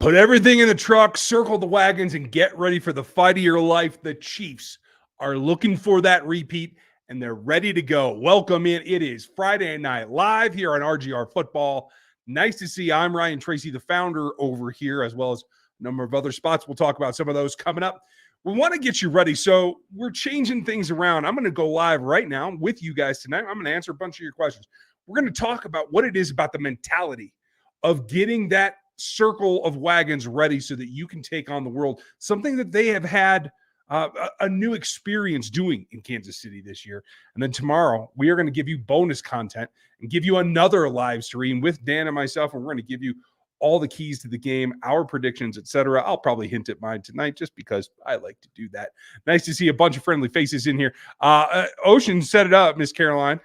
Put everything in the truck, circle the wagons, and get ready for the fight of your life. The Chiefs are looking for that repeat, and they're ready to go. Welcome in. It is Friday Night Live here on RGR Football. Nice to see you. I'm Ryan Tracy, the founder over here, as well as a number of other spots. We'll talk about some of those coming up. We want to get you ready, so we're changing things around. I'm going to go live right now with you guys tonight. I'm going to answer a bunch of your questions. We're going to talk about what it is about the mentality of getting that circle of wagons ready so that you can take on the world, something that they have had a new experience doing in Kansas City this year. And then tomorrow, we are going to give you bonus content and give you another live stream with Dan and myself, and we're going to give you all the keys to the game, our predictions, etc. I'll probably hint at mine tonight just because I like to do that. Nice to see a bunch of friendly faces in here. Ocean set it up, Miss Caroline.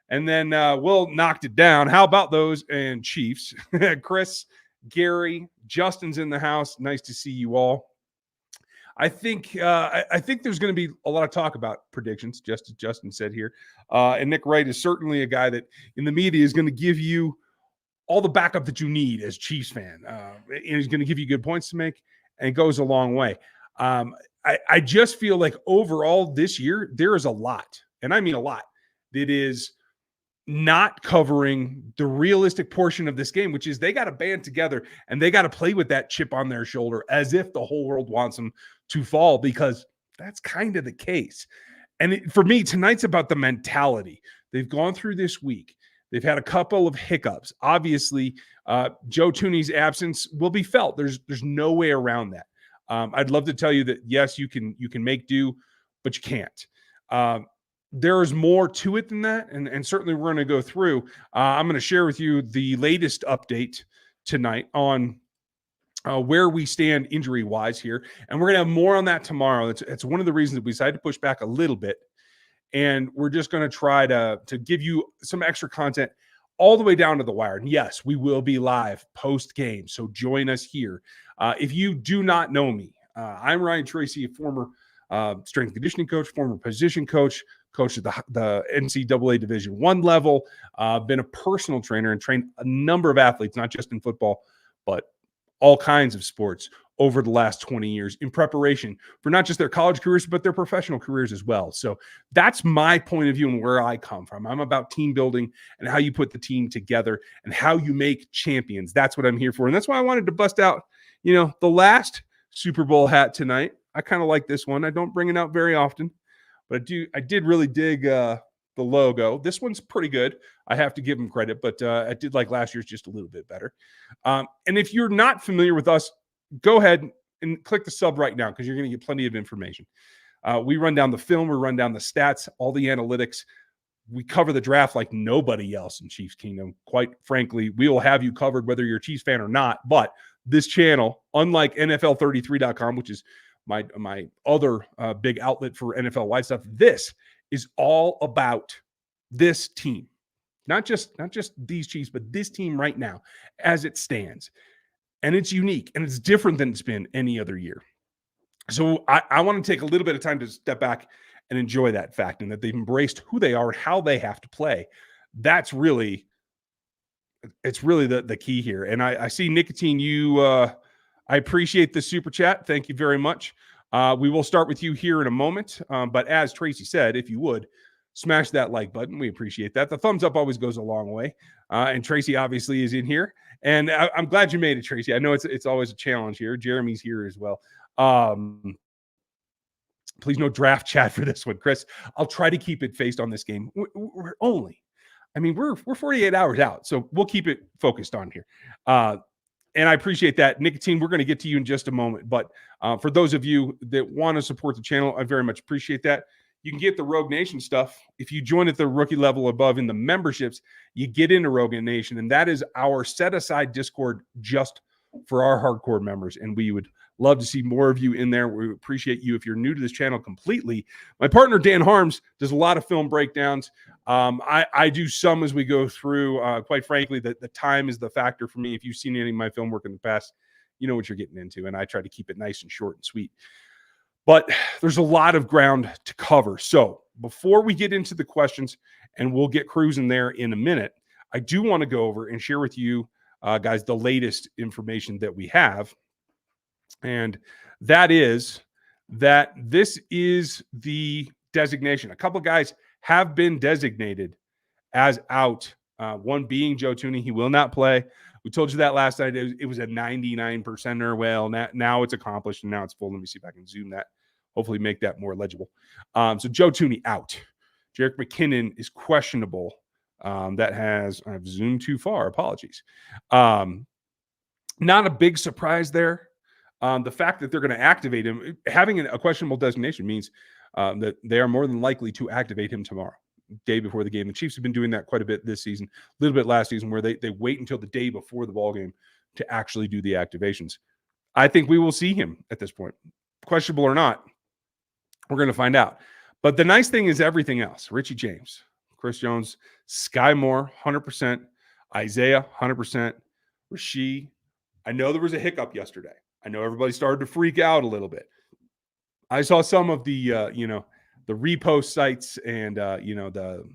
And then Will knocked it down. How about those and Chiefs? Chris, Gary, Justin's in the house. Nice to see you all. I think there's going to be a lot of talk about predictions, just as Justin said here. And Nick Wright is certainly a guy that in the media is going to give you all the backup that you need as Chiefs fan. And he's going to give you good points to make, and it goes a long way. I just feel like overall this year, there is a lot, and I mean a lot, that is not covering the realistic portion of this game, which is they got to band together and they got to play with that chip on their shoulder as if the whole world wants them to fall, because that's kind of the case. And for me, tonight's about the mentality. They've gone through this week. They've had a couple of hiccups. Obviously, Joe Thuney's absence will be felt. There's no way around that. I'd love to tell you that, yes, you can make do, but you can't. There's more to it than that, and certainly we're going to go through. I'm going to share with you the latest update tonight on where we stand injury-wise here, and we're going to have more on that tomorrow. It's one of the reasons that we decided to push back a little bit, and we're just going to try to give you some extra content all the way down to the wire. And yes, we will be live post-game, so join us here. If you do not know me, I'm Ryan Tracy, a former strength and conditioning coach, former position coach at the NCAA Division I level, been a personal trainer and trained a number of athletes, not just in football, but all kinds of sports over the last 20 years in preparation for not just their college careers, but their professional careers as well. So that's my point of view and where I come from. I'm about team building and how you put the team together and how you make champions. That's what I'm here for. And that's why I wanted to bust out, the last Super Bowl hat tonight. I kind of like this one. I don't bring it out very often, but I did really dig the logo. This one's pretty good. I have to give them credit, but I did like last year's just a little bit better. And if you're not familiar with us, go ahead and click the sub right now, because you're going to get plenty of information. We run down the film, we run down the stats, all the analytics. We cover the draft like nobody else in Chiefs Kingdom. Quite frankly, we will have you covered whether you're a Chiefs fan or not. But this channel, unlike NFL33.com, which is my other big outlet for NFL-wide stuff, this is all about this team. Not just these Chiefs, but this team right now as it stands. And it's unique, and it's different than it's been any other year. So I want to take a little bit of time to step back and enjoy that fact, and that they've embraced who they are and how they have to play. It's really the key here. And I see Nicotine, I appreciate the super chat. Thank you very much. We will start with you here in a moment. But as Tracy said, if you would, smash that like button. We appreciate that. The thumbs up always goes a long way. And Tracy obviously is in here. And I'm glad you made it, Tracy. I know it's always a challenge here. Jeremy's here as well. Please no draft chat for this one, Chris. I'll try to keep it faced on this game. We're 48 hours out, so we'll keep it focused on here. And I appreciate that. Nicotine, we're going to get to you in just a moment. But for those of you that want to support the channel, I very much appreciate that. You can get the Rogue Nation stuff. If you join at the rookie level above in the memberships, you get into Rogue Nation. And that is our set-aside Discord just for our hardcore members. And we would love to see more of you in there. We appreciate you. If you're new to this channel completely, my partner, Dan Harms, does a lot of film breakdowns. I do some as we go through. Quite frankly, the time is the factor for me. If you've seen any of my film work in the past, you know what you're getting into. And I try to keep it nice and short and sweet. But there's a lot of ground to cover. So before we get into the questions, and we'll get cruising there in a minute, I do want to go over and share with you guys, the latest information that we have. And that is that this is the designation. A couple of guys have been designated as out. One being Joe Thuney. He will not play. We told you that last night. It was a 99%er. Well, now it's accomplished, and now it's full. Let me see if I can zoom that. Hopefully make that more legible. So Joe Thuney out. Jerick McKinnon is questionable. I've zoomed too far. Apologies. Not a big surprise there. The fact that they're going to activate him, having a questionable designation means that they are more than likely to activate him tomorrow, day before the game. The Chiefs have been doing that quite a bit this season, a little bit last season, where they wait until the day before the ball game to actually do the activations. I think we will see him at this point. Questionable or not, we're going to find out. But the nice thing is everything else. Richie James, Chris Jones, Sky Moore, 100%. Isiah, 100%. Rasheed. I know there was a hiccup yesterday. I know everybody started to freak out a little bit. I saw some of the repost sites and the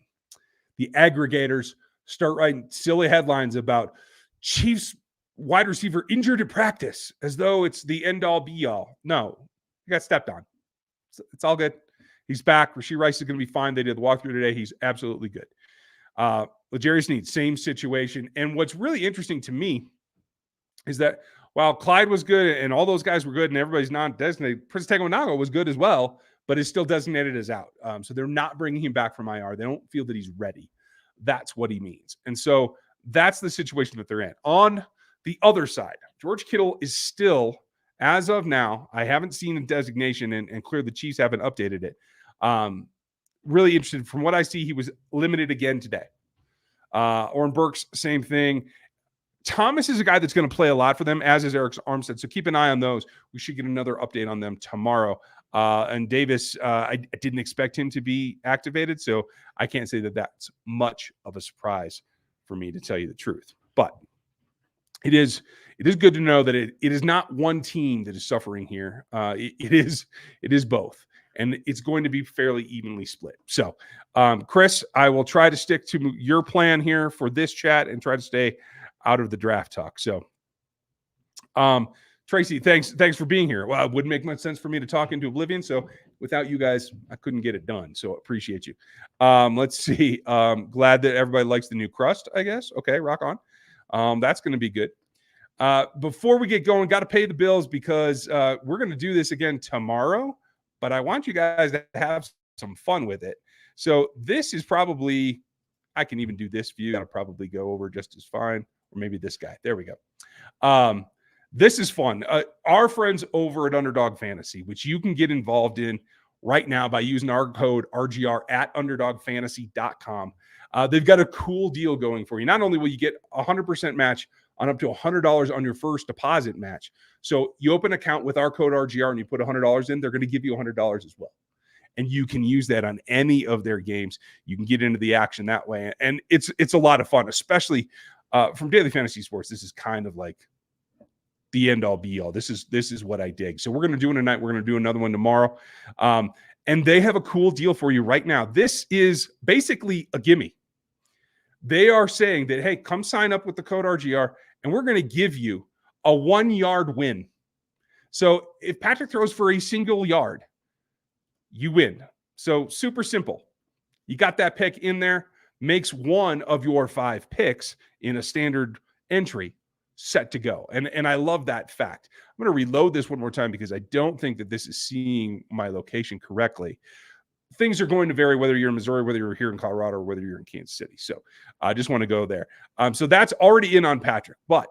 aggregators start writing silly headlines about Chiefs wide receiver injured at practice as though it's the end all be all. No, he got stepped on. It's all good. He's back. Rashee Rice is going to be fine. They did the walkthrough today. He's absolutely good. L'Jarius Sneed, same situation. And what's really interesting to me is that while Clyde was good and all those guys were good and everybody's non-designated, Prince Tagovailoa was good as well, but is still designated as out. So they're not bringing him back from IR. They don't feel that he's ready. That's what he means. And so that's the situation that they're in. On the other side, George Kittle is still, as of now, I haven't seen a designation, and clearly the Chiefs haven't updated it. Really interested. From what I see, he was limited again today. Oren Burks, same thing. Thomas is a guy that's going to play a lot for them, as is Eric Armstead. So keep an eye on those. We should get another update on them tomorrow. And Davis, I didn't expect him to be activated, so I can't say that that's much of a surprise for me, to tell you the truth. But it is good to know that it is not one team that is suffering here. It is both. And it's going to be fairly evenly split. So, Chris, I will try to stick to your plan here for this chat and try to stay out of the draft talk. So, Tracy, thanks for being here. Well, it wouldn't make much sense for me to talk into oblivion. So without you guys, I couldn't get it done. So appreciate you. Let's see. Glad that everybody likes the new crust, I guess. Okay, rock on. That's going to be good. Before we get going, got to pay the bills because we're going to do this again tomorrow, but I want you guys to have some fun with it. So this is probably, I can even do this view. I'll probably go over just as fine. Or maybe this guy. There we go. This is fun. Our friends over at Underdog Fantasy, which you can get involved in right now by using our code RGR at underdogfantasy.com. They've got a cool deal going for you. Not only will you get a 100% match on up to $100 on your first deposit match. So you open an account with our code RGR and you put $100 in, they're going to give you $100 as well. And you can use that on any of their games. You can get into the action that way. And it's a lot of fun, especially from Daily Fantasy Sports. This is kind of like the end all be all. This is what I dig. So we're going to do it tonight. We're going to do another one tomorrow. And they have a cool deal for you right now. This is basically a gimme. They are saying that, hey, come sign up with the code RGR, and we're going to give you a 1-yard win. So if Patrick throws for a single yard, you win. So super simple. You got that pick in there, makes one of your 5 picks in a standard entry set to go. And I love that fact. I'm going to reload this one more time because I don't think that this is seeing my location correctly. Things are going to vary whether you're in Missouri, whether you're here in Colorado, or whether you're in Kansas City. So I just want to go there. So that's already in on Patrick. But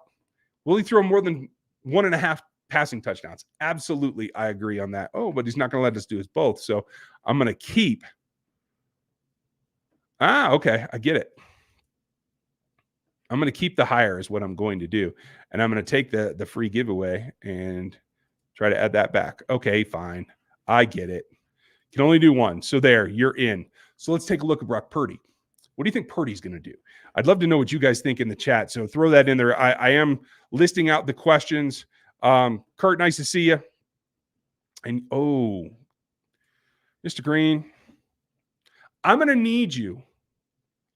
will he throw more than 1.5 passing touchdowns? Absolutely, I agree on that. Oh, but he's not going to let us do us both. So I'm going to keep. Okay, I get it. I'm going to keep the higher is what I'm going to do. And I'm going to take the free giveaway and try to add that back. Okay, fine. I get it. Can only do one. So there, you're in. So let's take a look at Brock Purdy. What do you think Purdy's going to do? I'd love to know what you guys think in the chat. So throw that in there. I am listing out the questions. Kurt, nice to see you. And, Mr. Green, I'm going to need you.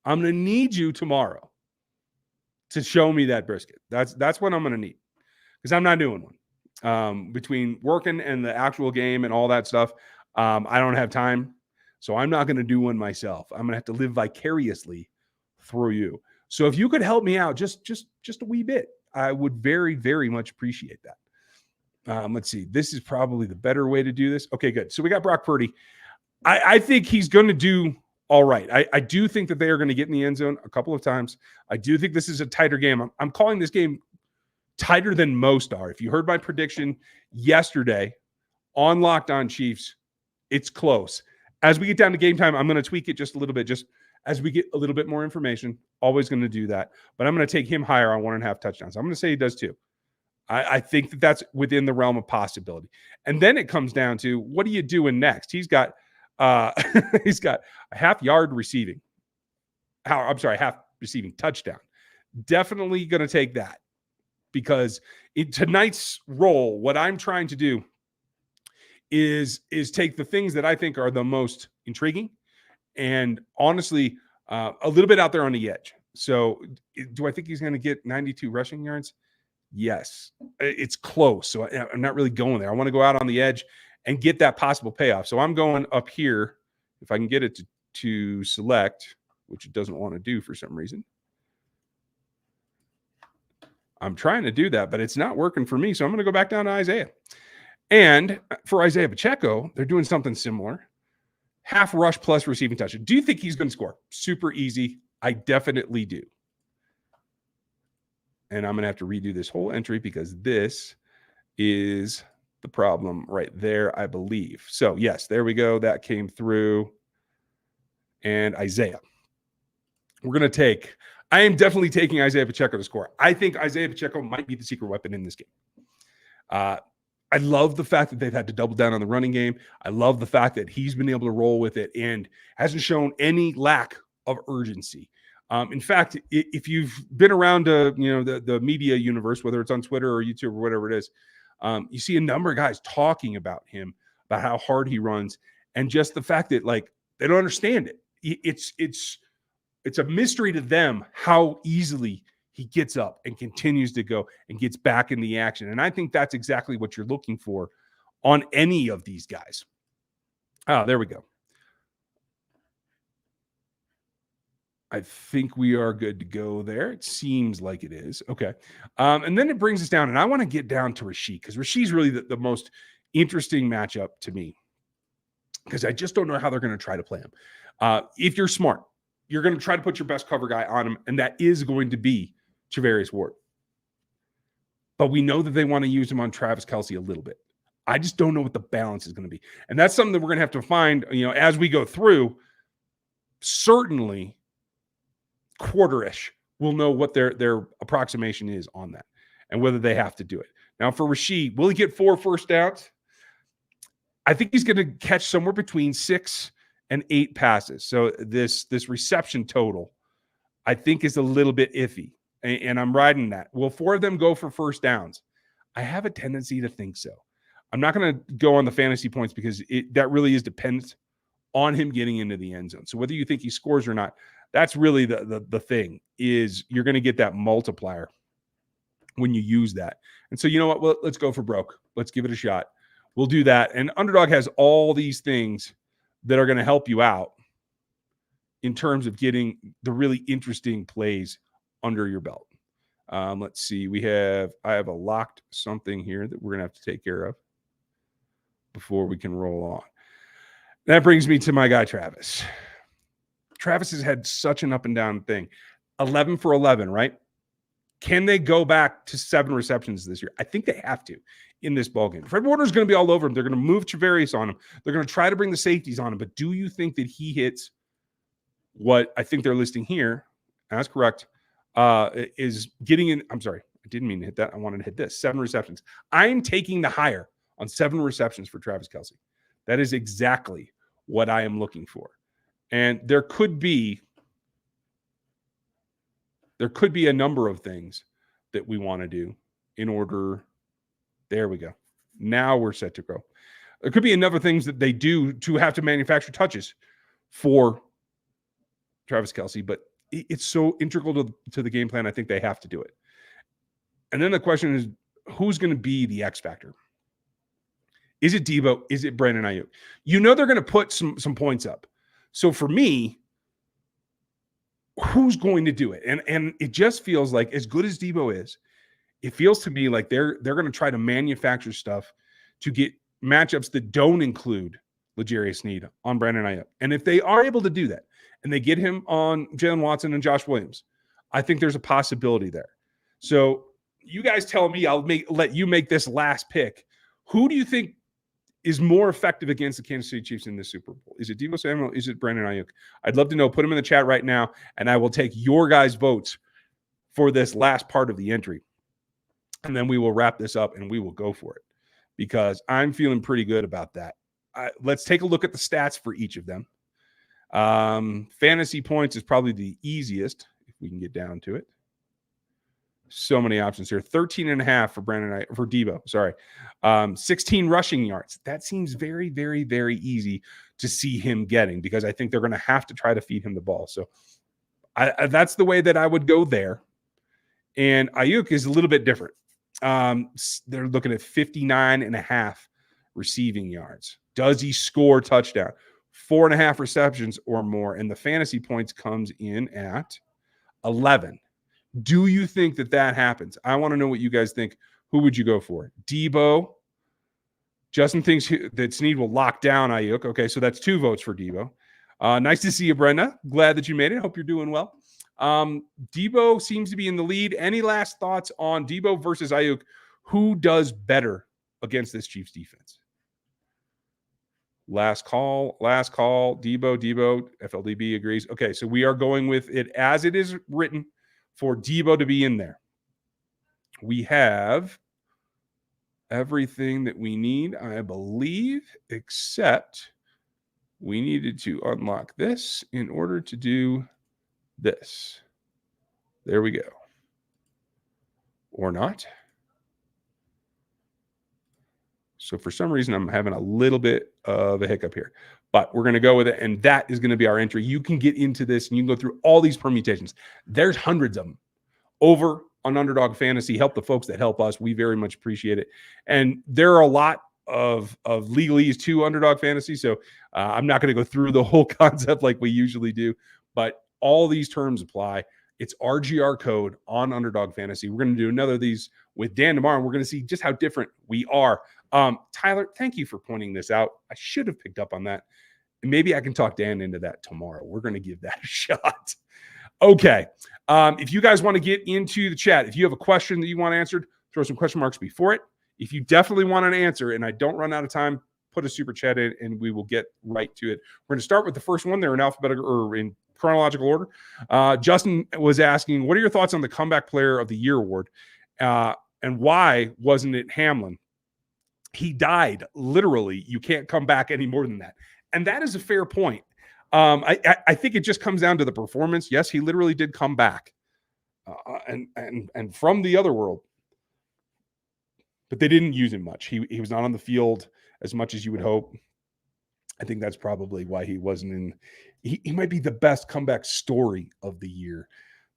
I'm going to need you tomorrow to show me that brisket. That's what I'm going to need, because I'm not doing one. Between working and the actual game and all that stuff, I don't have time. So I'm not going to do one myself. I'm going to have to live vicariously through you. So if you could help me out just a wee bit, I would very, very much appreciate that. Let's see. This is probably the better way to do this. Okay, good. So we got Brock Purdy. I think he's going to do all right. I do think that they are going to get in the end zone a couple of times. I do think this is a tighter game. I'm calling this game tighter than most are. If you heard my prediction yesterday on Locked On Chiefs, it's close. As we get down to game time, I'm going to tweak it just a little bit, just as we get a little bit more information. Always going to do that. But I'm going to take him higher on 1.5 touchdowns. I'm going to say he does too. I think that that's within the realm of possibility. And then it comes down to, what are you doing next? He's got he's got a half receiving touchdown. Definitely going to take that, because in tonight's role, what I'm trying to do is take the things that I think are the most intriguing and honestly a little bit out there on the edge. So do I think he's going to get 92 rushing yards? Yes, it's close. So I'm not really going there. I want to go out on the edge and get that possible payoff. So I'm going up here. If I can get it to select, which it doesn't want to do for some reason. I'm trying to do that, but it's not working for me. So I'm going to go back down to Isiah. And for Isiah Pacheco, they're doing something similar. Half rush plus receiving touch. Do you think he's going to score? Super easy. I definitely do. And I'm going to have to redo this whole entry, because this is the problem right there, I believe. So, yes, there we go. That came through. And Isiah. I am definitely taking Isiah Pacheco to score. I think Isiah Pacheco might be the secret weapon in this game. I love the fact that they've had to double down on the running game. I love the fact that he's been able to roll with it and hasn't shown any lack of urgency. In fact, if you've been around the media universe, whether it's on Twitter or YouTube or whatever it is, you see a number of guys talking about him, about how hard he runs, and just the fact that, like, they don't understand it. It's a mystery to them how easily he gets up and continues to go and gets back in the action. And I think that's exactly what you're looking for on any of these guys. There we go. I think we are good to go there. It seems like it is. Okay. And then it brings us down, and I want to get down to Rashid, because Rashid's really the most interesting matchup to me, because I just don't know how they're going to try to play him. If you're smart, you're going to try to put your best cover guy on him, and that is going to be Charvarius Ward. But we know that they want to use him on Travis Kelce a little bit. I just don't know what the balance is going to be. And that's something that we're going to have to find, as we go through. Certainly quarter-ish, we'll know what their approximation is on that and whether they have to do it. Now, for Rashid, will he get 4 first downs? I think he's going to catch somewhere between 6 and 8 passes. So this reception total, I think, is a little bit iffy, and I'm riding that. Will 4 of them go for first downs? I have a tendency to think so. I'm not going to go on the fantasy points, because that really is dependent on him getting into the end zone. So whether you think he scores or not, that's really the thing, is you're going to get that multiplier when you use that. And so, you know what? Well, let's go for broke. Let's give it a shot. We'll do that. And Underdog has all these things that are going to help you out in terms of getting the really interesting plays under your belt. Let's see. I have a locked something here that we're going to have to take care of before we can roll on. That brings me to my guy, Travis. Travis has had such an up and down thing. 11 for 11, right? Can they go back to 7 receptions this year? I think they have to in this ballgame. Fred Warner's going to be all over him. They're going to move Charvarius on him. They're going to try to bring the safeties on him. But do you think that he hits what I think they're listing here? That's correct. Is getting in. I'm sorry. I didn't mean to hit that. I wanted to hit this. 7 receptions. I'm taking the higher on 7 receptions for Travis Kelce. That is exactly what I am looking for. And there could be a number of things that we want to do in order. There we go. Now we're set to go. There could be another things that they do to have to manufacture touches for Travis Kelce, but it's so integral to the game plan. I think they have to do it. And then the question is, who's going to be the X factor? Is it Debo? Is it Brandon Ayuk? You know they're going to put some points up. So for me, who's going to do it? And it just feels like, as good as Debo is, it feels to me like they're going to try to manufacture stuff to get matchups that don't include L'Jarius Sneed on Brandon Ayuk. And if they are able to do that, and they get him on Jalen Watson and Josh Williams, I think there's a possibility there. So you guys tell me, I'll let you make this last pick. Who do you think is more effective against the Kansas City Chiefs in this Super Bowl? Is it Debo Samuel? Is it Brandon Ayuk? I'd love to know. Put them in the chat right now, and I will take your guys' votes for this last part of the entry. And then we will wrap this up, and we will go for it, because I'm feeling pretty good about that. Let's take a look at the stats for each of them. Fantasy points is probably the easiest, if we can get down to it. So many options here. 13.5 for Debo. Sorry. 16 rushing yards. That seems very, very, very easy to see him getting, because I think they're going to have to try to feed him the ball. So that's the way that I would go there. And Ayuk is a little bit different. They're looking at 59.5 receiving yards. Does he score touchdown? 4.5 receptions or more. And the fantasy points comes in at 11. Do you think that happens? I want to know what you guys think. Who would you go for? Debo. Justin thinks that Sneed will lock down Ayuk. Okay, so that's 2 votes for Debo. Nice to see you, Brenda. Glad that you made it. Hope you're doing well. Debo seems to be in the lead. Any last thoughts on Debo versus Ayuk? Who does better against this Chiefs defense? Last call. Debo. FLDB agrees. Okay, so we are going with it as it is written for Debo to be in there. We have everything that we need, I believe, except we needed to unlock this in order to do this. There we go. Or not. So for some reason, I'm having a little bit of a hiccup here, but we're going to go with it. And that is going to be our entry. You can get into this and you can go through all these permutations. There's hundreds of them over on Underdog Fantasy. Help the folks that help us. We very much appreciate it. And there are a lot of legalese to Underdog Fantasy. So I'm not going to go through the whole concept like we usually do, but all these terms apply. It's RGR code on Underdog Fantasy. We're going to do another of these with Dan tomorrow, and we're going to see just how different we are. Tyler, thank you for pointing this out. I should have picked up on that. Maybe I can talk Dan into that tomorrow. We're going to give that a shot. Okay. If you guys want to get into the chat, if you have a question that you want answered, throw some question marks before it. If you definitely want an answer and I don't run out of time, put a super chat in and we will get right to it. We're going to start with the first one there in alphabetical or in chronological order. Justin was asking, what are your thoughts on the Comeback Player of the Year award? And why wasn't it Hamlin? He died, literally. You can't come back any more than that. And that is a fair point. I think it just comes down to the performance. Yes, he literally did come back and from the other world. But they didn't use him much. He was not on the field as much as you would hope. I think that's probably why he wasn't in. He might be the best comeback story of the year.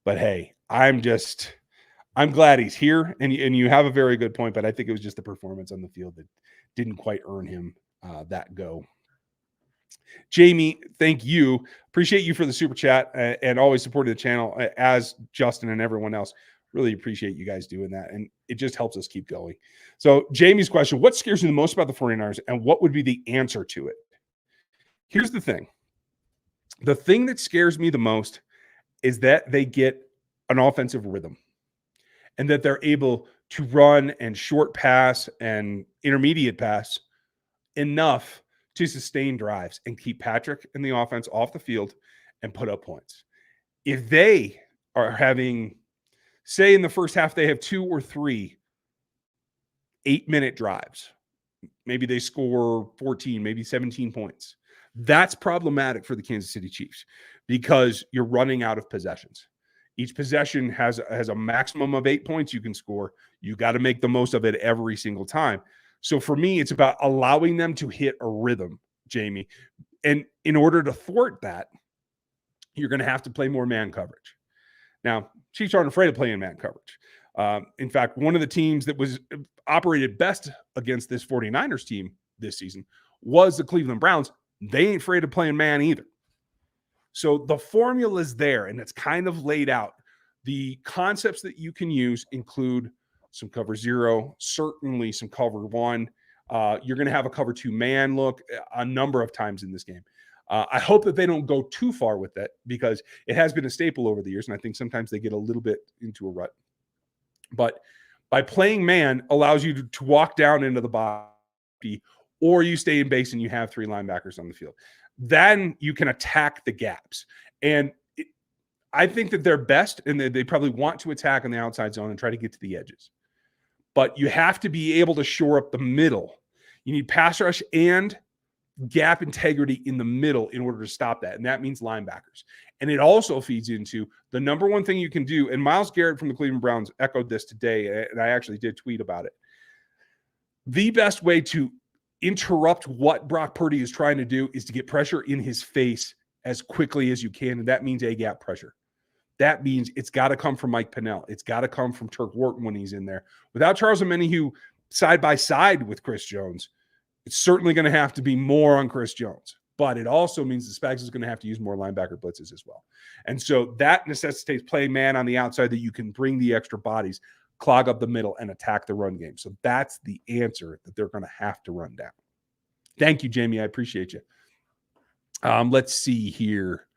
But hey, I'm glad he's here. And you have a very good point, but I think it was just the performance on the field that didn't quite earn him that go. Jamie, thank you. Appreciate you for the super chat and always supporting the channel, as Justin and everyone else. Really appreciate you guys doing that. And it just helps us keep going. So Jamie's question, what scares you the most about the 49ers and what would be the answer to it? Here's the thing. The thing that scares me the most is that they get an offensive rhythm and that they're able to run and short pass and intermediate pass enough to sustain drives and keep Patrick and the offense off the field and put up points. If they are having, say in the first half, they have 2 or 3 8-minute drives, maybe they score 14, maybe 17 points. That's problematic for the Kansas City Chiefs because you're running out of possessions. Each possession has a maximum of 8 points you can score. You got to make the most of it every single time. So for me, it's about allowing them to hit a rhythm, Jamie. And in order to thwart that, you're going to have to play more man coverage. Now, Chiefs aren't afraid of playing man coverage. In fact, one of the teams that was operated best against this 49ers team this season was the Cleveland Browns. They ain't afraid of playing man either. So the formula is there, and it's kind of laid out. The concepts that you can use include some cover zero, certainly some cover one. You're going to have a cover two man look a number of times in this game. I hope that they don't go too far with that because it has been a staple over the years, and I think sometimes they get a little bit into a rut. But by playing man allows you to walk down into the body, or you stay in base and you have three linebackers on the field. Then you can attack the gaps. And I think that they're best, and they probably want to attack in the outside zone and try to get to the edges. But you have to be able to shore up the middle. You need pass rush and gap integrity in the middle in order to stop that. And that means linebackers. And it also feeds into the number one thing you can do. And Myles Garrett from the Cleveland Browns echoed this today, and I actually did tweet about it. The best way to interrupt what Brock Purdy is trying to do is to get pressure in his face as quickly as you can. And that means A-gap pressure. That means it's got to come from Mike Pennell. It's got to come from Turk Wharton when he's in there. Without Charles Omenihu side by side with Chris Jones, it's certainly going to have to be more on Chris Jones. But it also means the Spags is going to have to use more linebacker blitzes as well. And so that necessitates playing man on the outside that you can bring the extra bodies, clog up the middle, and attack the run game. So that's the answer that they're going to have to run down. Thank you, Jamie. I appreciate you. Let's see here.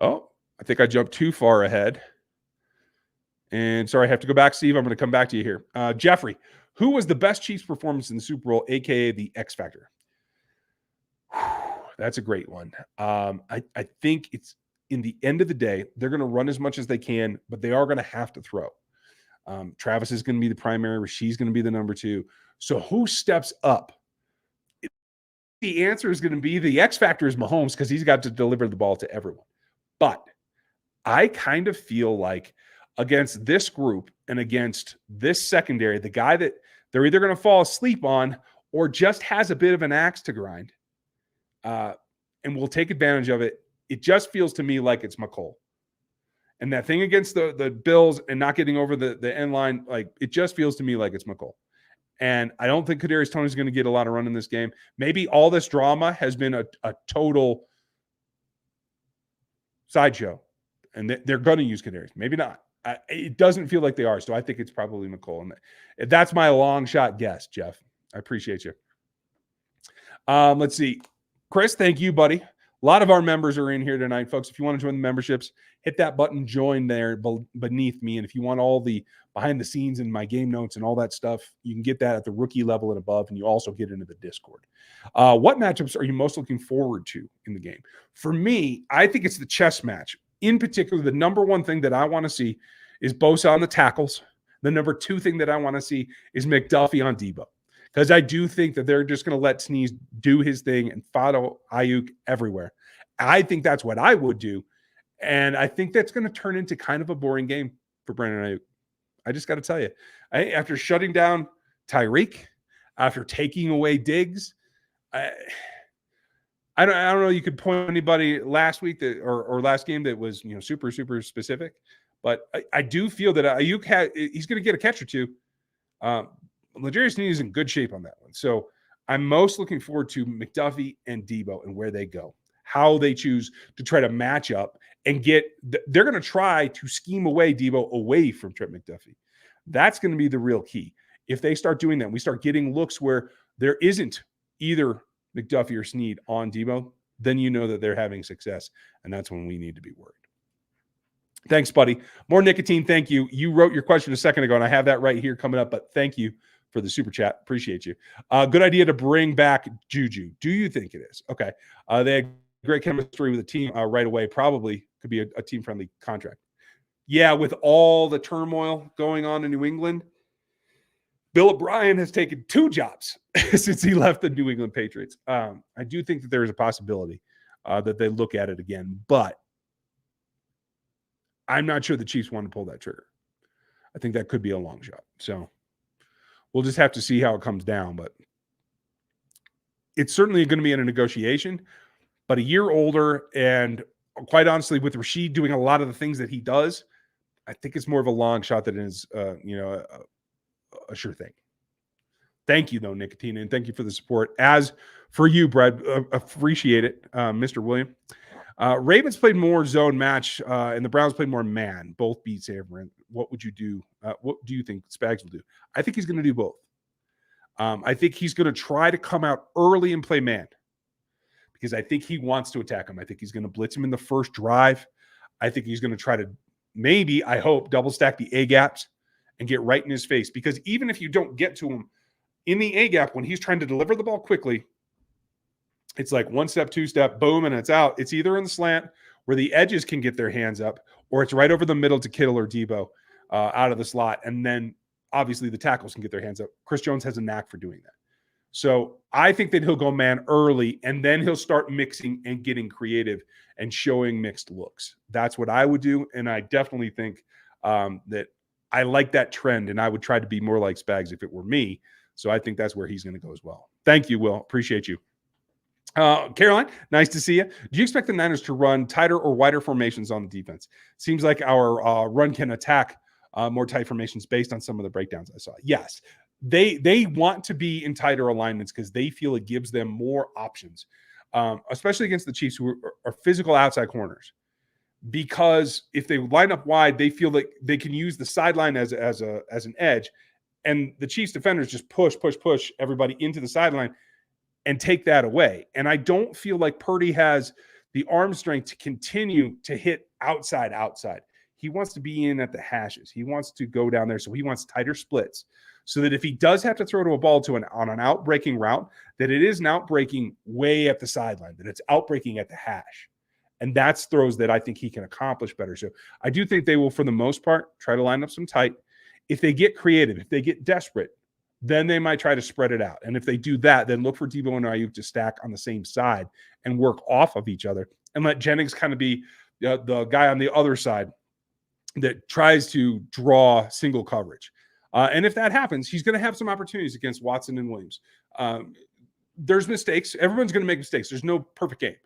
Oh, I think I jumped too far ahead. And sorry, I have to go back, Steve. I'm going to come back to you here. Jeffrey, who was the best Chiefs performance in the Super Bowl, a.k.a. the X Factor? That's a great one. I think it's in the end of the day, they're going to run as much as they can, but they are going to have to throw. Travis is going to be the primary. Rasheed's going to be the number two. So who steps up? The answer is going to be the X factor is Mahomes because he's got to deliver the ball to everyone. But I kind of feel like against this group and against this secondary, the guy that they're either going to fall asleep on or just has a bit of an axe to grind and will take advantage of it. It just feels to me like it's McColl. And that thing against the Bills and not getting over the end line, like it just feels to me like it's McColl. And I don't think Kadarius Toney's going to get a lot of run in this game. Maybe all this drama has been a total sideshow, and they're going to use Kadarius. Maybe not. It doesn't feel like they are, so I think it's probably McColl. And that's my long shot guess, Jeff. I appreciate you. Let's see. Chris, thank you, buddy. A lot of our members are in here tonight, folks. If you want to join the memberships, hit that button, join there beneath me. And if you want all the behind the scenes and my game notes and all that stuff, you can get that at the rookie level and above, and you also get into the Discord. What matchups are you most looking forward to in the game? For me, I think it's the chess match. In particular, the number one thing that I want to see is Bosa on the tackles. The number two thing that I want to see is McDuffie on Debo. Because I do think that they're just going to let Sneeze do his thing and follow Ayuk everywhere. I think that's what I would do. And I think that's going to turn into kind of a boring game for Brandon Ayuk. I just got to tell you, after shutting down Tyreek, after taking away Diggs, I don't know. You could point anybody last week that or last game that was super specific, but I do feel that Ayuk he's going to get a catch or two. L'Jarius Sneed is in good shape on that one. So I'm most looking forward to McDuffie and Debo and where they go, how they choose to try to match up and they're going to try to scheme away Debo away from Trent McDuffie. That's going to be the real key. If they start doing that, we start getting looks where there isn't either McDuffie or Sneed on Debo, then you know that they're having success. And that's when we need to be worried. Thanks, buddy. More nicotine. Thank you. You wrote your question a second ago, and I have that right here coming up, but thank you for the super chat. Appreciate you. Good idea to bring back Juju. Do you think it is? Okay. They had great chemistry with the team right away. Probably could be a team-friendly contract. Yeah, with all the turmoil going on in New England, Bill O'Brien has taken 2 jobs since he left the New England Patriots. I do think that there is a possibility that they look at it again, but I'm not sure the Chiefs want to pull that trigger. I think that could be a long shot. So we'll just have to see how it comes down, but it's certainly going to be in a negotiation, but a year older and quite honestly with Rasheed doing a lot of the things that he does, I think it's more of a long shot than it is, a sure thing. Thank you, though, Nicotina, and thank you for the support. As for you, Brad, appreciate it, Mr. William. Ravens played more zone match, and the Browns played more man. Both beat San Fran. What would you do? What do you think Spags will do? I think he's going to do both. I think he's going to try to come out early and play man because I think he wants to attack him. I think he's going to blitz him in the first drive. I think he's going to try to maybe, I hope, double stack the A gaps and get right in his face, because even if you don't get to him in the A gap when he's trying to deliver the ball quickly, it's like one step, two step, boom, and it's out. It's either in the slant where the edges can get their hands up, or it's right over the middle to Kittle or Debo out of the slot. And then obviously the tackles can get their hands up. Chris Jones has a knack for doing that. So I think that he'll go man early, and then he'll start mixing and getting creative and showing mixed looks. That's what I would do. And I definitely think that I like that trend, and I would try to be more like Spags if it were me. So I think that's where he's going to go as well. Thank you, Will. Appreciate you. Caroline, nice to see you. Do you expect the Niners to run tighter or wider formations on the defense? Seems like our run can attack more tight formations based on some of the breakdowns I saw. Yes, they want to be in tighter alignments because they feel it gives them more options, especially against the Chiefs, who are physical outside corners. Because if they line up wide, they feel like they can use the sideline as an edge, and the Chiefs defenders just push everybody into the sideline and take that away. And I don't feel like Purdy has the arm strength to continue to hit outside. He wants to be in at the hashes. He wants to go down there. So he wants tighter splits so that if he does have to throw to a ball on an outbreaking route, that it is an outbreaking way at the sideline, that it's outbreaking at the hash. And that's throws that I think he can accomplish better. So I do think they will, for the most part, try to line up some tight. If they get creative, if they get desperate, then they might try to spread it out. And if they do that, then look for Debo and Ayuk to stack on the same side and work off of each other, and let Jennings kind of be the guy on the other side that tries to draw single coverage. And if that happens, he's going to have some opportunities against Watson and Williams. There's mistakes. Everyone's going to make mistakes. There's no perfect game.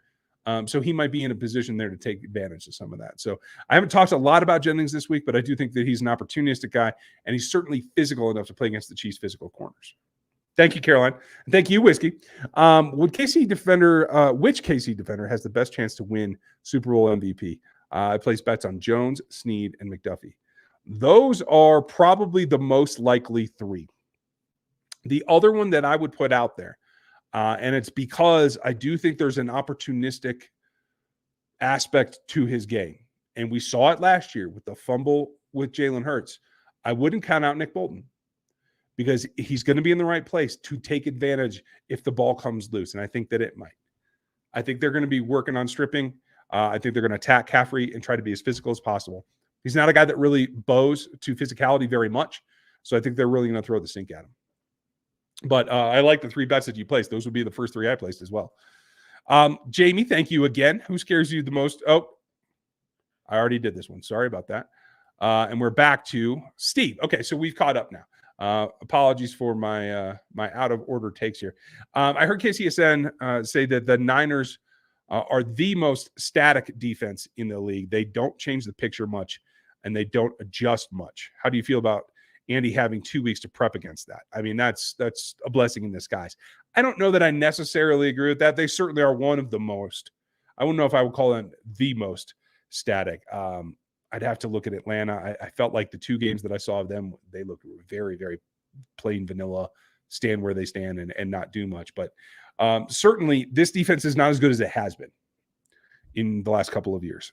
So he might be in a position there to take advantage of some of that. So I haven't talked a lot about Jennings this week, but I do think that he's an opportunistic guy, and he's certainly physical enough to play against the Chiefs' physical corners. Thank you, Caroline. And thank you, Whiskey. Which KC defender has the best chance to win Super Bowl MVP? I place bets on Jones, Snead, and McDuffie. Those are probably the most likely three. The other one that I would put out there, and it's because I do think there's an opportunistic aspect to his game. And we saw it last year with the fumble with Jalen Hurts. I wouldn't count out Nick Bolton because he's going to be in the right place to take advantage if the ball comes loose. And I think that it might. I think they're going to be working on stripping. I think they're going to attack Caffrey and try to be as physical as possible. He's not a guy that really bows to physicality very much. So I think they're really going to throw the sink at him. But I like the three bets that you placed. Those would be the first three I placed as well. Jamie, thank you again. Who scares you the most? Oh, I already did this one. Sorry about that. And we're back to Steve. Okay, so we've caught up now. Apologies for my my out of order takes here. I heard KCSN say that the Niners are the most static defense in the league. They don't change the picture much, and they don't adjust much. How do you feel about Andy having 2 weeks to prep against that? I mean, that's a blessing in disguise. I don't know that I necessarily agree with that. They certainly are one of the most. I wouldn't know if I would call them the most static. I'd have to look at Atlanta. I felt like the 2 games that I saw of them, they looked very, very plain vanilla, stand where they stand and not do much. But certainly this defense is not as good as it has been in the last couple of years.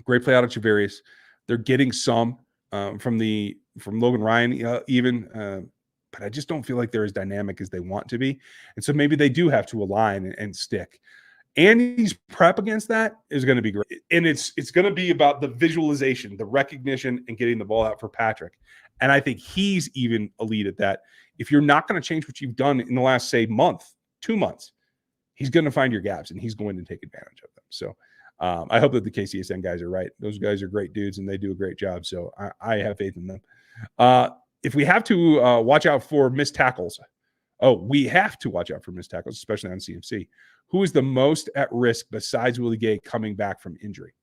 Great play out of Javarius. They're getting some from Logan Ryan even, but I just don't feel like they're as dynamic as they want to be. And so maybe they do have to align and stick. Andy's prep against that is going to be great. And it's going to be about the visualization, the recognition, and getting the ball out for Patrick. And I think he's even elite at that. If you're not going to change what you've done in the last, say, month, 2 months, he's going to find your gaps and he's going to take advantage of them. So I hope that the KCSN guys are right. Those guys are great dudes and they do a great job. So I have faith in them. If we have to watch out for missed tackles, we have to watch out for missed tackles, especially on CMC. Who is the most at risk besides Willie Gay coming back from injury?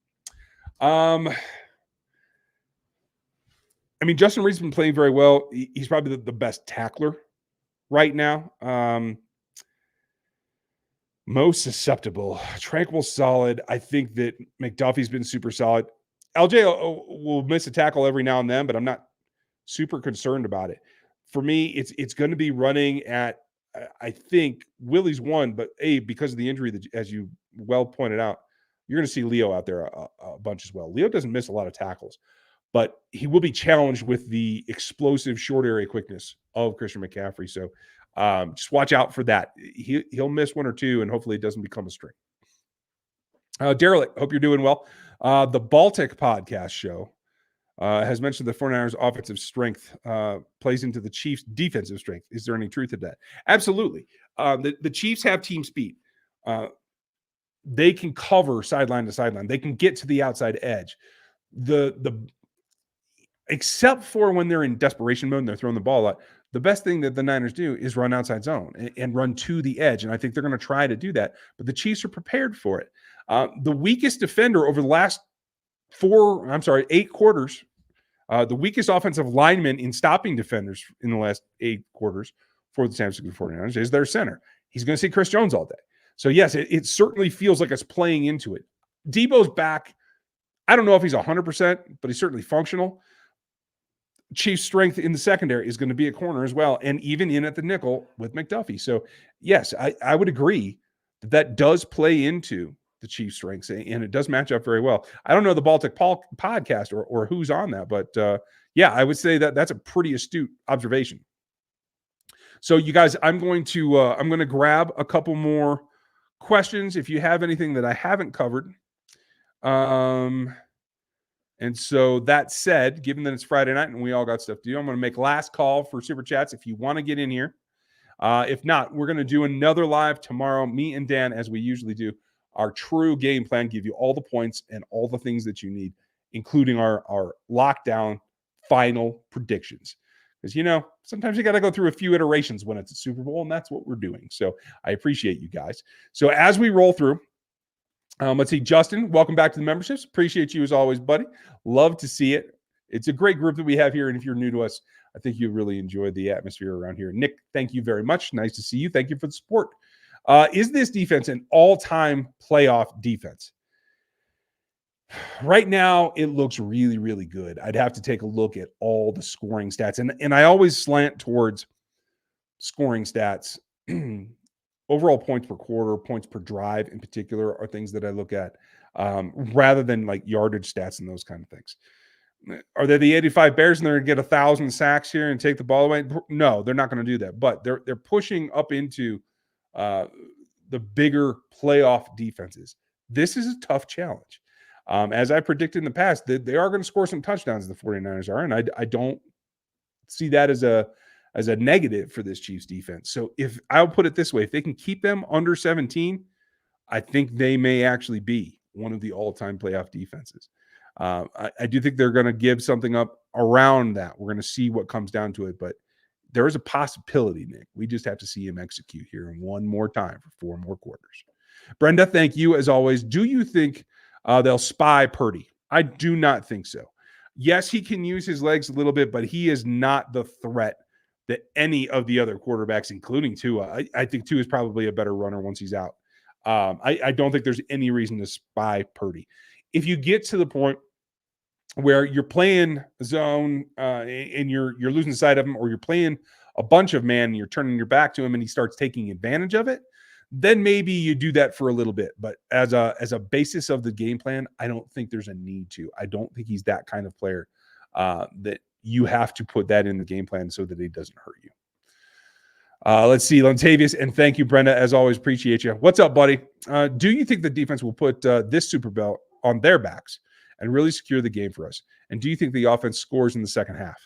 I mean, Justin Reed's been playing very well. He's probably the best tackler right now. Most susceptible. Tranquil, solid. I think that McDuffie's been super solid. LJ will miss a tackle every now and then, but I'm not super concerned about it. For me, it's going to be running at, I think Willie's one, but because of the injury that, as you well pointed out, you're going to see Leo out there a bunch as well. Leo doesn't miss a lot of tackles, but he will be challenged with the explosive short area quickness of Christian McCaffrey. So just watch out for that. He'll miss one or two, and hopefully it doesn't become a string. Derelict, hope you're doing well. The Baltic podcast show has mentioned the 49ers offensive strength plays into the Chiefs defensive strength. Is there any truth to that? Absolutely. The Chiefs have team speed. They can cover sideline to sideline. They can get to the outside edge. Except for when they're in desperation mode and they're throwing the ball a lot, the best thing that the Niners do is run outside zone and run to the edge. And I think they're going to try to do that, but the Chiefs are prepared for it. The weakest defender over the last 8 quarters, the weakest offensive lineman in stopping defenders in the last 8 quarters for the San Francisco 49ers is their center. He's going to see Chris Jones all day. So yes, it certainly feels like it's playing into it. Debo's back. I don't know if he's 100%, but he's certainly functional. Chiefs' strength in the secondary is going to be a corner as well, and even in at the nickel with McDuffie. So, yes, I would agree that does play into the Chiefs' strengths, and it does match up very well. I don't know the Baltic podcast or who's on that, but yeah, I would say that that's a pretty astute observation. So, you guys, I'm going to grab a couple more questions if you have anything that I haven't covered. And so that said, given that it's Friday night and we all got stuff to do, I'm going to make last call for Super Chats if you want to get in here. If not, we're going to do another live tomorrow. Me and Dan, as we usually do, our true game plan, give you all the points and all the things that you need, including our lockdown final predictions. Because, sometimes you got to go through a few iterations when it's a Super Bowl, and that's what we're doing. So I appreciate you guys. So as we roll through, let's see, Justin, welcome back to the memberships. Appreciate you as always, buddy. Love to see it. It's a great group that we have here, and if you're new to us, I think you really enjoy the atmosphere around here. Nick, thank you very much. Nice to see you. Thank you for the support. Is this defense an all-time playoff defense? Right now, it looks really, really good. I'd have to take a look at all the scoring stats, and I always slant towards scoring stats. Overall points per quarter, points per drive in particular are things that I look at rather than like yardage stats and those kind of things. Are they the 85 Bears and they're going to get 1,000 sacks here and take the ball away? No, they're not going to do that. But they're pushing up into the bigger playoff defenses. This is a tough challenge. As I predicted in the past, they are going to score some touchdowns, the 49ers are, and I don't see that as a negative for this Chiefs defense. So if I'll put it this way, if they can keep them under 17, I think they may actually be one of the all-time playoff defenses. I do think they're going to give something up around that. We're going to see what comes down to it, but there is a possibility, Nick. We just have to see him execute here one more time for 4 more quarters. Brenda, thank you as always. Do you think they'll spy Purdy? I do not think so. Yes, he can use his legs a little bit, but he is not the threat that any of the other quarterbacks, including Tua. I think Tua is probably a better runner once he's out. I don't think there's any reason to spy Purdy. If you get to the point where you're playing zone and you're losing sight of him, or you're playing a bunch of man and you're turning your back to him and he starts taking advantage of it, then maybe you do that for a little bit. But as a basis of the game plan, I don't think there's a need to. I don't think he's that kind of player that you have to put that in the game plan so that he doesn't hurt you. Let's see, Lontavius, and thank you, Brenda. As always, appreciate you. What's up, buddy? Do you think the defense will put this Super Bowl on their backs and really secure the game for us? And do you think the offense scores in the second half?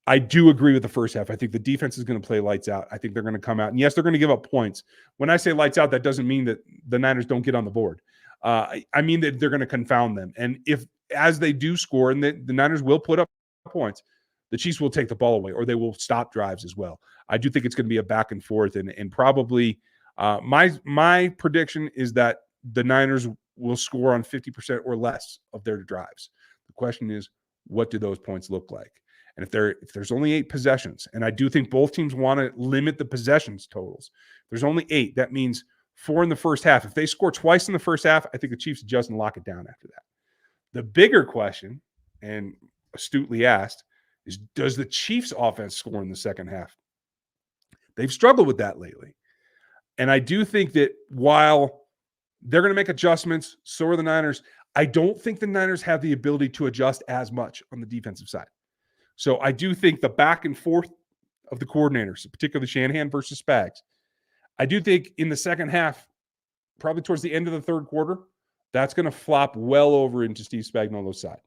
I do agree with the first half. I think the defense is going to play lights out. I think they're going to come out. And yes, they're going to give up points. When I say lights out, that doesn't mean that the Niners don't get on the board. I mean that they're going to confound them. And if, as they do score, and the Niners will put up points, the Chiefs will take the ball away, or they will stop drives as well. I do think it's going to be a back and forth, and probably my prediction is that the Niners will score on 50% or less of their drives. The question is, what do those points look like? And if there's only 8 possessions, and I do think both teams want to limit the possessions totals. There's only 8. That means 4 in the first half. If they score twice in the first half, I think the Chiefs adjust and lock it down after that. The bigger question, and astutely asked, is does the Chiefs offense score in the second half? They've struggled with that lately. And I do think that while they're going to make adjustments, so are the Niners, I don't think the Niners have the ability to adjust as much on the defensive side. So I do think the back and forth of the coordinators, particularly Shanahan versus Spags, I do think in the second half, probably towards the end of the third quarter, that's going to flop well over into Steve Spagnuolo's side.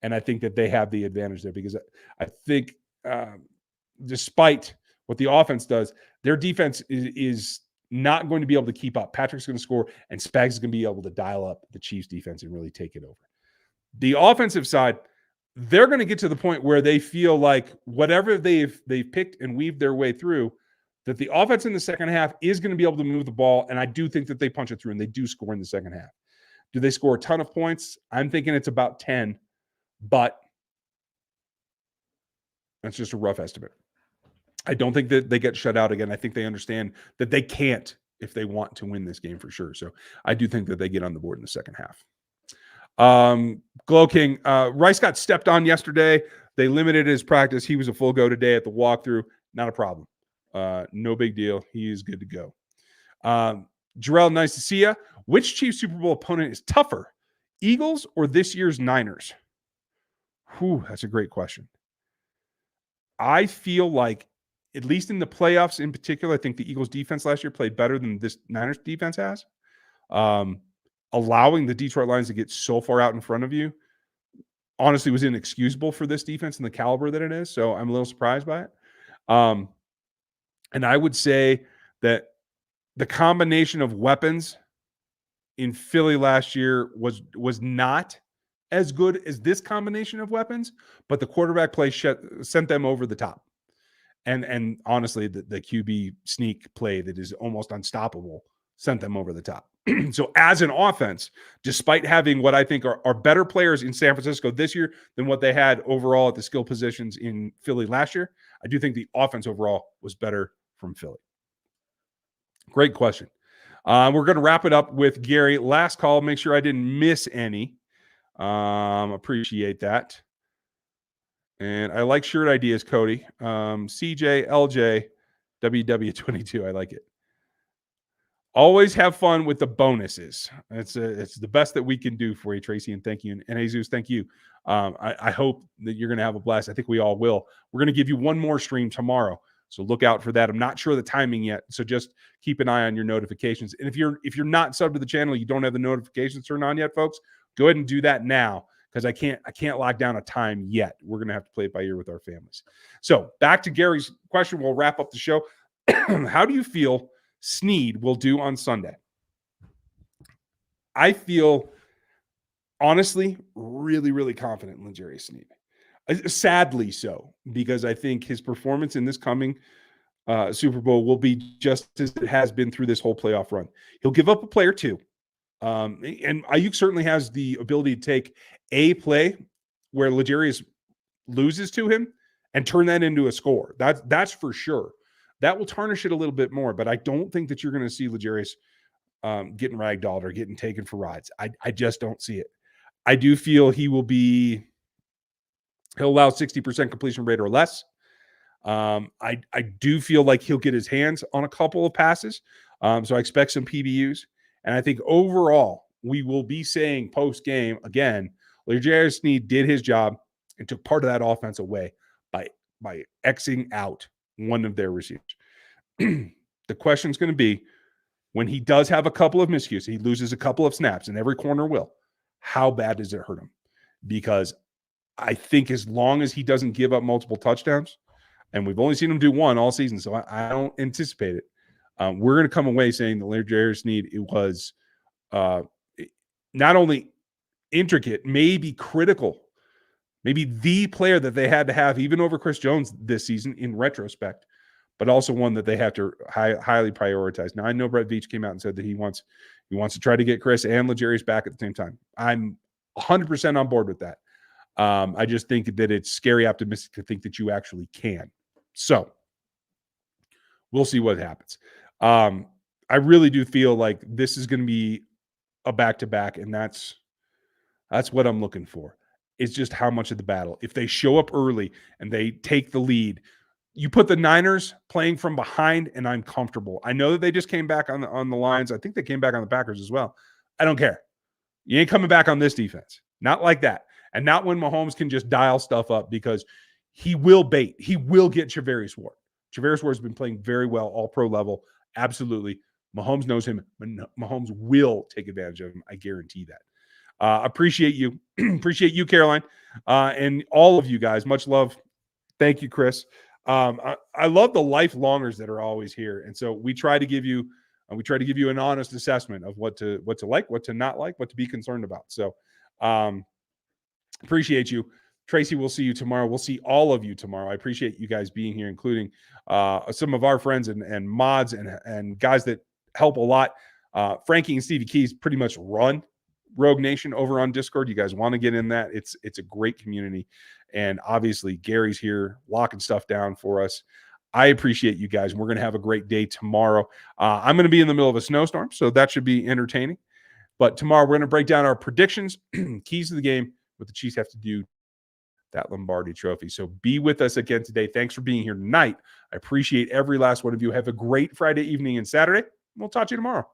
And I think that they have the advantage there because I think despite what the offense does, their defense is not going to be able to keep up. Patrick's going to score, and Spags is going to be able to dial up the Chiefs defense and really take it over. The offensive side, they're going to get to the point where they feel like whatever they've picked and weaved their way through, that the offense in the second half is going to be able to move the ball, and I do think that they punch it through, and they do score in the second half. Do they score a ton of points? I'm thinking it's about 10, but that's just a rough estimate. I don't think that they get shut out again. I think they understand that they can't if they want to win this game for sure. So I do think that they get on the board in the second half. Glow King, Rice got stepped on yesterday. They limited his practice. He was a full go today at the walkthrough. Not a problem. No big deal. He is good to go. Jarrell, nice to see you. Which Chiefs Super Bowl opponent is tougher, Eagles or this year's Niners? Whew, that's a great question. I feel like, at least in the playoffs in particular, I think the Eagles defense last year played better than this Niners defense has. Allowing the Detroit Lions to get so far out in front of you, honestly, was inexcusable for this defense and the caliber that it is. So I'm a little surprised by it. And I would say that the combination of weapons in Philly last year was not as good as this combination of weapons, but the quarterback play sent them over the top. And honestly, the QB sneak play that is almost unstoppable sent them over the top. So as an offense, despite having what I think are better players in San Francisco this year than what they had overall at the skill positions in Philly last year, I do think the offense overall was better from Philly. Great question. We're going to wrap it up with Gary. Last call. Make sure I didn't miss any. Appreciate that. And I like shirt ideas, Cody. CJ, LJ, WW22. I like it. Always have fun with the bonuses. It's the best that we can do for you, Tracy, and thank you. And Jesus, thank you. I hope that you're going to have a blast. I think we all will. We're going to give you one more stream tomorrow, so look out for that. I'm not sure the timing yet, so just keep an eye on your notifications. And if you're not subbed to the channel, you don't have the notifications turned on yet, folks, go ahead and do that now, because I can't lock down a time yet. We're going to have to play it by ear with our families. So back to Gary's question. We'll wrap up the show. How do you feel Snead will do on Sunday? I feel, honestly, really, really confident in L'Jarius Snead. Sadly so, because I think his performance in this coming Super Bowl will be just as it has been through this whole playoff run. He'll give up a play or two. And Ayuk certainly has the ability to take a play where L'Jarius loses to him and turn that into a score. That's for sure. That will tarnish it a little bit more, but I don't think that you're going to see L'Jarius getting ragdolled or getting taken for rides. I just don't see it. I do feel he'll allow 60% completion rate or less. I do feel like he'll get his hands on a couple of passes. So I expect some PBUs. And I think overall, we will be saying post-game, again, L'Jarius Snead did his job and took part of that offense away by Xing out one of their receivers. The question is going to be, when he does have a couple of miscues, he loses a couple of snaps, and every corner will, how bad does it hurt him? Because I think as long as he doesn't give up multiple touchdowns, and we've only seen him do one all season, so I don't anticipate it. We're going to come away saying that L'Jarius Snead, it was not only intricate, maybe critical, maybe the player that they had to have even over Chris Jones this season in retrospect, but also one that they have to highly prioritize. Now, I know Brett Veach came out and said that he wants to try to get Chris and L'Jarius back at the same time. I'm 100% on board with that. I just think that it's scary optimistic to think that you actually can. So we'll see what happens. I really do feel like this is going to be a back-to-back, and that's what I'm looking for. It's just how much of the battle. If they show up early and they take the lead, you put the Niners playing from behind, and I'm comfortable. I know that they just came back on the Lions. I think they came back on the Packers as well. I don't care. You ain't coming back on this defense. Not like that. And not when Mahomes can just dial stuff up, because he will bait. He will get Charvarius Ward. Charvarius Ward has been playing very well, all pro level. Absolutely. Mahomes knows him. Mahomes will take advantage of him. I guarantee that. Appreciate you. Appreciate you, Caroline. And all of you guys. Much love. Thank you, Chris. I love the lifelongers that are always here. And so we try to give you an honest assessment of what to like, what to not like, what to be concerned about. So appreciate you. Tracy, we'll see you tomorrow. We'll see all of you tomorrow. I appreciate you guys being here, including some of our friends and mods and guys that help a lot. Frankie and Stevie Keys pretty much run Rogue Nation over on Discord. You guys want to get in that. It's a great community. And obviously Gary's here locking stuff down for us. I appreciate you guys. We're going to have a great day tomorrow. I'm going to be in the middle of a snowstorm, so that should be entertaining. But tomorrow we're going to break down our predictions, keys to the game, what the Chiefs have to do that Lombardi trophy. So be with us again today. Thanks for being here tonight. I appreciate every last one of you. Have a great Friday evening and Saturday. We'll talk to you tomorrow.